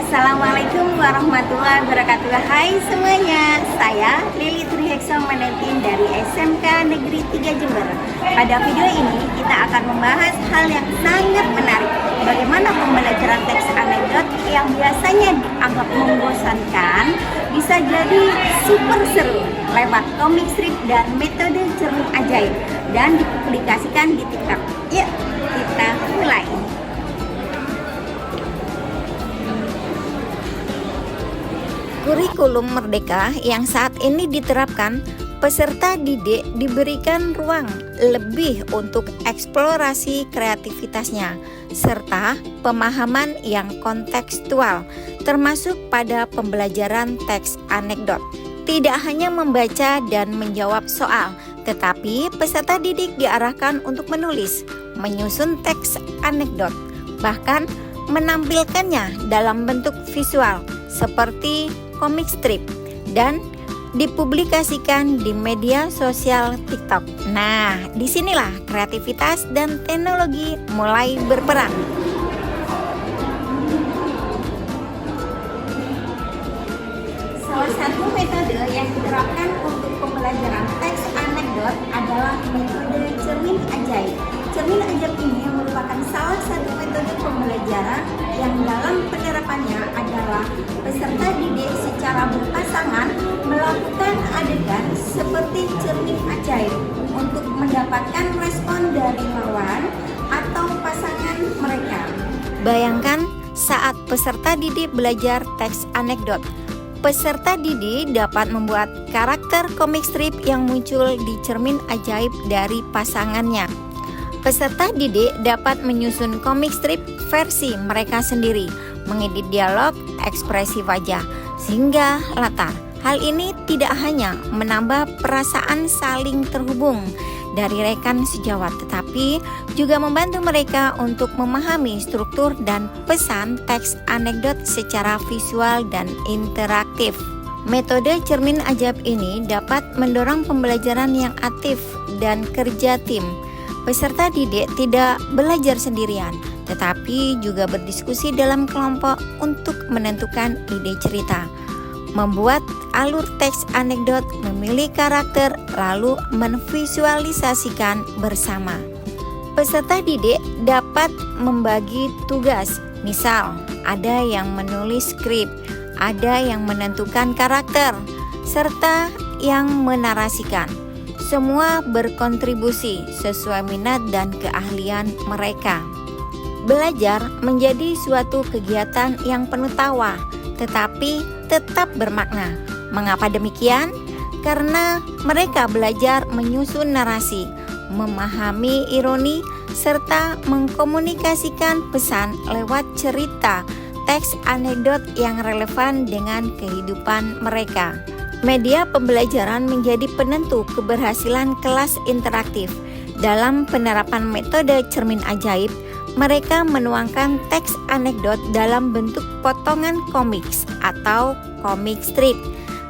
Assalamualaikum warahmatullahi wabarakatuh. Hai semuanya, saya Lili Triheksa Manetin dari SMK Negeri 3 Jember. Pada video ini kita akan membahas hal yang sangat menarik. Bagaimana pembelajaran teks anekdot yang biasanya dianggap membosankan bisa jadi super seru lewat komik strip dan metode cermin ajaib dan dipublikasikan di TikTok. Yuk, kita mulai. Kurikulum Merdeka yang saat ini diterapkan, peserta didik diberikan ruang lebih untuk eksplorasi kreativitasnya serta pemahaman yang kontekstual, termasuk pada pembelajaran teks anekdot. Tidak hanya membaca dan menjawab soal, tetapi peserta didik diarahkan untuk menulis, menyusun teks anekdot, bahkan menampilkannya dalam bentuk visual seperti komik strip dan dipublikasikan di media sosial TikTok. Nah, disinilah kreativitas dan teknologi mulai berperan. Salah satu metode yang diterapkan untuk pembelajaran teks anekdot adalah metode cermin ajaib. Cermin ajaib ini merupakan salah satu metode pembelajaran yang dalam penerapannya adalah peserta didik secara berpasangan melakukan adegan seperti cermin ajaib untuk mendapatkan respon dari lawan atau pasangan mereka. Bayangkan saat peserta didik belajar teks anekdot, peserta didik dapat membuat karakter komik strip yang muncul di cermin ajaib dari pasangannya. Peserta didik dapat menyusun komik strip versi mereka sendiri, mengedit dialog, ekspresi wajah, sehingga latar. Hal ini tidak hanya menambah perasaan saling terhubung dari rekan sejawat, tetapi juga membantu mereka untuk memahami struktur dan pesan teks anekdot secara visual dan interaktif. Metode cermin ajaib ini dapat mendorong pembelajaran yang aktif dan kerja tim. Peserta didik tidak belajar sendirian, tetapi juga berdiskusi dalam kelompok untuk menentukan ide cerita, membuat alur teks anekdot, memilih karakter, lalu menvisualisasikan bersama. Peserta didik dapat membagi tugas, misal ada yang menulis skrip, ada yang menentukan karakter, serta yang menarasikan. Semua berkontribusi sesuai minat dan keahlian mereka. Belajar menjadi suatu kegiatan yang penuh tawa, tetapi tetap bermakna. Mengapa demikian? Karena mereka belajar menyusun narasi, memahami ironi, serta mengkomunikasikan pesan lewat cerita teks anekdot yang relevan dengan kehidupan mereka. Media pembelajaran menjadi penentu keberhasilan kelas interaktif. Dalam penerapan metode cermin ajaib, mereka menuangkan teks anekdot dalam bentuk potongan komiks atau komik strip,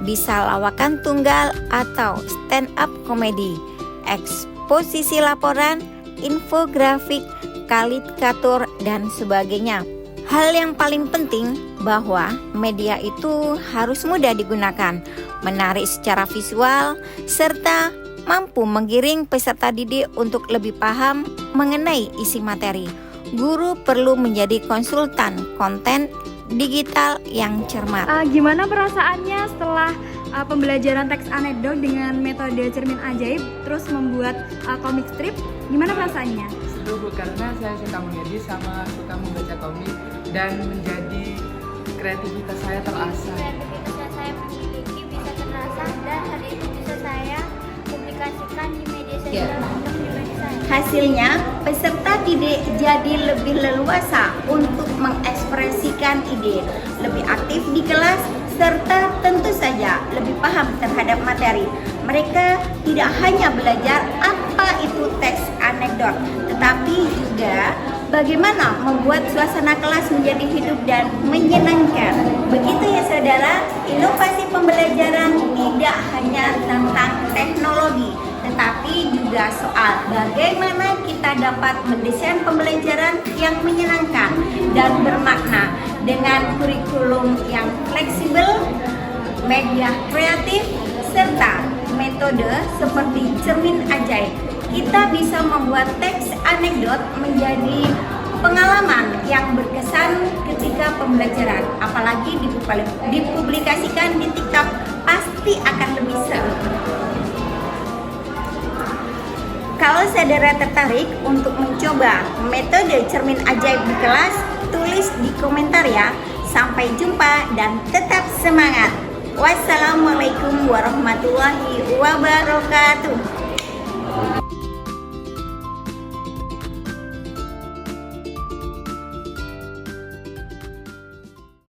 bisa lawakan tunggal atau stand up komedi, eksposisi laporan, infografik, karikatur, dan sebagainya. Hal yang paling penting bahwa media itu harus mudah digunakan, menarik secara visual, serta mampu menggiring peserta didik untuk lebih paham mengenai isi materi. Guru perlu menjadi konsultan konten digital yang cermat. Gimana perasaannya setelah pembelajaran teks anekdot dengan metode cermin ajaib, terus membuat komik strip? Gimana perasaannya? Seru Bu, karena saya suka mengedit sama suka membaca komik dan menjadi kreativitas saya terasah. Kreativitas saya memiliki bisa terasa dan hal itu bisa saya publikasikan di media sosial untuk pribadi saya. Hasilnya, peserta didik jadi lebih leluasa untuk mengekspresikan ide, lebih aktif di kelas, serta tentu saja lebih paham terhadap materi. Mereka tidak hanya belajar apa itu teks anekdot, tetapi juga bagaimana membuat suasana kelas menjadi hidup dan menyenangkan. Begitu ya saudara, inovasi pembelajaran tidak hanya tentang teknologi, tetapi juga soal bagaimana kita dapat mendesain pembelajaran yang menyenangkan dan bermakna. dengan kurikulum yang fleksibel, media kreatif, serta metode seperti cermin ajaib. Kita bisa membuat teks anekdot menjadi pengalaman yang berkesan ketika pembelajaran. Apalagi dipublikasikan di TikTok, pasti akan lebih seru. Kalau saudara tertarik untuk mencoba metode cermin ajaib di kelas, tulis di komentar ya. Sampai jumpa dan tetap semangat. Wassalamualaikum warahmatullahi wabarakatuh.